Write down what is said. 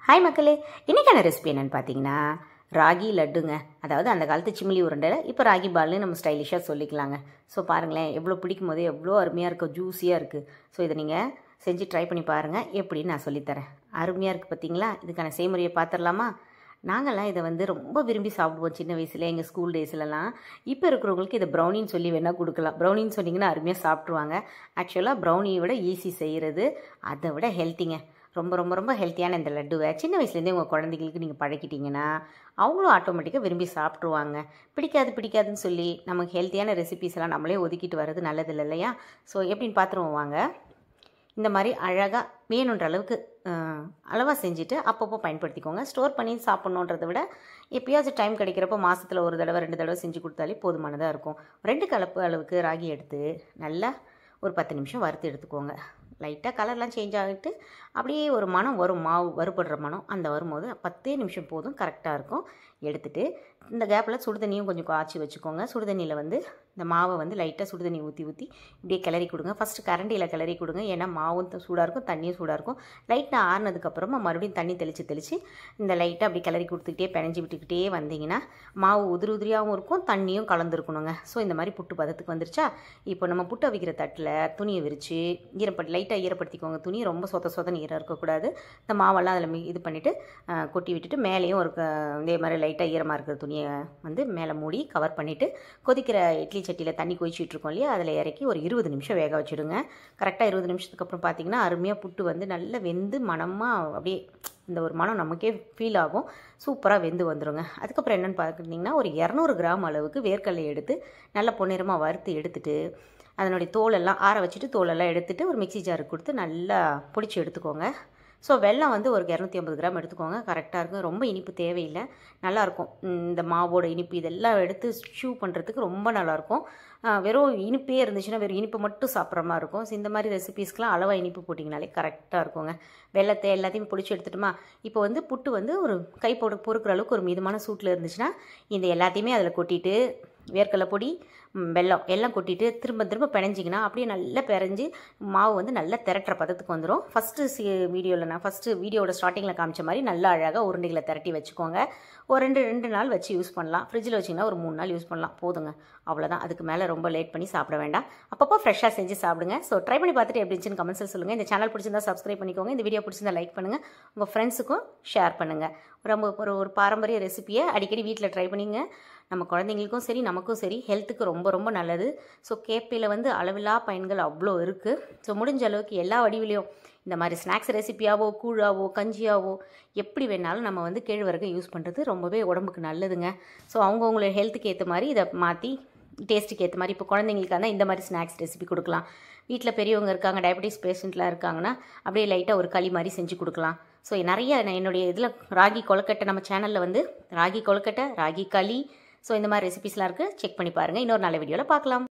Hi மக்களே, இன்றைக்கான recipe என்னென்னு பார்த்தீங்கன்னா ராகி லட்டுங்க. அதாவது அந்த காலத்து சிமிலி உருண்டையில் இப்போ ராகி பால்னு நம்ம ஸ்டைலிஷாக சொல்லிக்கலாங்க. ஸோ பாருங்களேன், எவ்வளோ பிடிக்கும் போதே எவ்வளோ அருமையாக இருக்குது, ஜூஸியாக இருக்குது. ஸோ இதை நீங்கள் செஞ்சு ட்ரை பண்ணி பாருங்கள், எப்படின்னு நான் சொல்லித்தரேன். அருமையாக இருக்குது பார்த்தீங்களா? இதுக்கான செய்முறையை பார்த்துடலாமா? நாங்கள்லாம் இதை ரொம்ப விரும்பி சாப்பிடுவோம் சின்ன வயசில், எங்கள் ஸ்கூல் டேஸ்லலாம். இப்போ இருக்கிறவங்களுக்கு இதை ப்ரௌனின்னு சொல்லி வேணால் கொடுக்கலாம். ப்ரௌனின்னு சொன்னிங்கன்னா அருமையாக சாப்பிட்ருவாங்க. ஆக்சுவலாக ப்ரௌனியை விட ஈஸி செய்கிறது, அதை விட ஹெல்த்திங்க. ரொம்ப ரொம்ப ரொம்ப ஹெல்த்தியான இந்த லட்டுவை சின்ன வயசுலேருந்தே உங்கள் குழந்தைங்களுக்கு நீங்கள் பழக்கிட்டிங்கன்னா அவங்களும் ஆட்டோமேட்டிக்காக விரும்பி சாப்பிட்ருவாங்க. பிடிக்காதுன்னு சொல்லி நமக்கு ஹெல்த்தியான ரெசிபீஸ் எல்லாம் நம்மளே ஒதுக்கிட்டு வர்றது நல்லதில்லை இல்லையா? ஸோ எப்படின்னு பார்த்துருவோம் வாங்க. இந்த மாதிரி அழகாக வேணுன்ற அளவுக்கு அளவாக செஞ்சுட்டு அப்பப்போ பயன்படுத்திக்கோங்க. ஸ்டோர் பண்ணி சாப்பிட்ணுன்றதை விட எப்போயாச்சும் டைம் கிடைக்கிறப்போ மாதத்தில் ஒரு தடவை 2 தடவை செஞ்சு கொடுத்தாலே போதுமானதாக இருக்கும். 2 கலப்பு அளவுக்கு ராகி எடுத்து நல்லா ஒரு 10 நிமிஷம் வறுத்து எடுத்துக்கோங்க. லைட்டாக கலர்லாம் சேஞ்ச் ஆகிட்டு அப்படியே ஒரு மனம் வரும், மாவு வறுபடுற மனம். அந்த வரும்போது 10 நிமிஷம் போதும், கரெக்டாக இருக்கும். எடுத்துகிட்டு இந்த கேப்பில் சுடுதண்ணியும் கொஞ்சம் காய்ச்சி வச்சுக்கோங்க. சுடுதண்ணியில் இந்த மாவை லைட்டாக சுடுதண்ணி ஊற்றி இப்படியே கிளறி கொடுங்க. ஃபஸ்ட்டு கரண்டியில் கிளறி கொடுங்க, ஏன்னா மாவும் சூடாக இருக்கும், தண்ணியும் சூடாக இருக்கும். லைட்டாக ஆறுனதுக்கப்புறமா மறுபடியும் தண்ணி தெளித்து இந்த லைட்டாக அப்படி கிளறி கொடுத்துக்கிட்டே பிணைஞ்சி விட்டுக்கிட்டே வந்தீங்கன்னா மாவு உதிரியாகவும் இருக்கும், தண்ணியும் கலந்துருக்கணுங்க. ஸோ இந்த மாதிரி புட்டு பதத்துக்கு வந்துருச்சா? இப்போ நம்ம புட்டு அவிக்கிற தட்டில் துணியை விரித்து லைட்டாக ஈரப்படுத்திக்கோங்க. துணி ரொம்ப சொத ஈரம் இருக்கக்கூடாது. இந்த மாவெல்லாம் அதில் இது பண்ணிவிட்டு கொட்டி விட்டுட்டு மேலேயும் இதே மாதிரி லைட்டாக ஈரமாக இருக்கிற துணியை மேலே மூடி கவர் பண்ணிவிட்டு கொதிக்கிற இட்லி சட்டியில் தண்ணி கொதிச்சிட்ருக்கோம் இல்லையா, அதில் இறக்கி ஒரு 20 நிமிஷம் வேக வச்சுடுங்க. கரெக்டாக 20 நிமிஷத்துக்கு அப்புறம் பார்த்திங்கன்னா அருமையாக புட்டு நல்லா வெந்து மணமாக அப்படியே இந்த ஒரு மனம் நமக்கே ஃபீல் ஆகும். சூப்பராக வெந்து வந்துடுங்க. அதுக்கப்புறம் என்னென்னு பார்த்துட்டிங்கன்னா ஒரு 200 கிராம் அளவுக்கு வேர்க்கடலை எடுத்து நல்லா பொன்னிறமாக வறுத்து எடுத்துகிட்டு அதனுடைய தோலெல்லாம் ஆற வச்சுட்டு தோலெல்லாம் எடுத்துகிட்டு ஒரு மிக்சி ஜாருக்கு கொடுத்து நல்லா பிடிச்சி எடுத்துக்கோங்க. ஸோ வெல்லம் ஒரு 250 கிராம் எடுத்துக்கோங்க, கரெக்டாக இருக்கும். ரொம்ப இனிப்பு தேவையில்லை, நல்லாயிருக்கும். இந்த மாவோட இனிப்பு இதெல்லாம் எடுத்து ஷூ பண்ணுறதுக்கு ரொம்ப நல்லாயிருக்கும். வெறும் இனிப்பே இருந்துச்சுன்னா வெறும் இனிப்பு மட்டும் சாப்பிட்ற மாதிரி இருக்கும். ஸோ இந்த மாதிரி ரெசிபீஸ்க்கெலாம் அளவாக இனிப்பு போட்டிங்கனாலே கரெக்டாக இருக்குங்க. வெல்லத்தை எல்லாத்தையும் பிடிச்சி எடுத்துட்டுமா, இப்போ புட்டு ஒரு கை பொறுக்கிற அளவுக்கு ஒரு மிதமான சூட்டில் இருந்துச்சுன்னா இந்த எல்லாத்தையுமே அதில் கொட்டிட்டு வேர்க்கடலை பொடி, வெல்லம் எல்லாம் கொட்டிட்டு திரும்ப பிணைஞ்சிங்கன்னா அப்படியே நல்லா பிணைஞ்சி மாவு நல்லா திரட்டுற பதத்துக்கு வந்துடும். ஃபஸ்ட்டு வீடியோட ஸ்டார்டிங்கில் காமிச்ச மாதிரி நல்லா அழகாக உருண்டைகளை திரட்டி வச்சுக்கோங்க. ஒரு 2 நாள் வச்சு யூஸ் பண்ணலாம். ஃப்ரிட்ஜில் வச்சிங்கன்னா ஒரு 3 நாள் யூஸ் பண்ணலாம், போதுங்க. அவ்வளோதான். அதுக்கு மேலே ரொம்ப லேட் பண்ணி சாப்பிட வேண்டாம். அப்பப்போ ஃப்ரெஷ்ஷாக செஞ்சு சாப்பிடுங்க. ஸோ ட்ரை பண்ணி பார்த்துட்டு எப்படி இருந்துச்சுன்னு கமெண்ட்ஸில் சொல்லுங்கள். இந்த சேனல் பிடிச்சிருந்தா சப்ஸ்கிரைப் பண்ணிக்கோங்க. இந்த வீடியோ பிடிச்சிருந்தா லைக் பண்ணுங்கள், உங்கள் ஃப்ரெண்ட்ஸுக்கும் ஷேர் பண்ணுங்கள். ஒரு பாரம்பரிய ரெசிபியை அடிக்கடி வீட்டில் ட்ரை பண்ணிங்க. நம்ம குழந்தைங்களுக்கும் சரி நமக்கும் சரி ஹெல்த்துக்கு ரொம்ப ரொம்ப நல்லது. ஸோ கேப்பியில் அளவில்லா பயன்கள் அவ்வளோ இருக்குது. ஸோ முடிஞ்ச அளவுக்கு எல்லா வடிவிலையும் இந்த மாதிரி ஸ்நாக்ஸ் ரெசிபியாவோ கூழாவோ கஞ்சியாவோ எப்படி வேணாலும் நம்ம கேழ்வரகை யூஸ் பண்ணுறது ரொம்பவே உடம்புக்கு நல்லதுங்க. ஸோ அவங்கவுங்களோட ஹெல்த்துக்கு ஏற்ற மாதிரி இதை மாற்றி டேஸ்ட்டுக்கு ஏற்ற மாதிரி இப்போ குழந்தைங்களுக்காக தான் இந்த மாதிரி ஸ்நாக்ஸ் ரெசிபி கொடுக்கலாம். வீட்டில் பெரியவங்க இருக்காங்க, டயபெட்டிஸ் பேஷண்ட்லாம் இருக்காங்கன்னா அப்படியே லைட்டாக ஒரு களி மாதிரி செஞ்சு கொடுக்கலாம். ஸோ நிறைய என்னுடைய இதில் ராகி கொழுக்கட்டை, நம்ம சேனலில் ராகி கொழுக்கட்டை, ராகி களி, ஸோ இந்த மாதிரி ரெசிபிஸ்லாம் இருக்குது, செக் பண்ணி பாருங்கள். இன்னொரு நல்ல வீடியோவில் பார்க்கலாம்.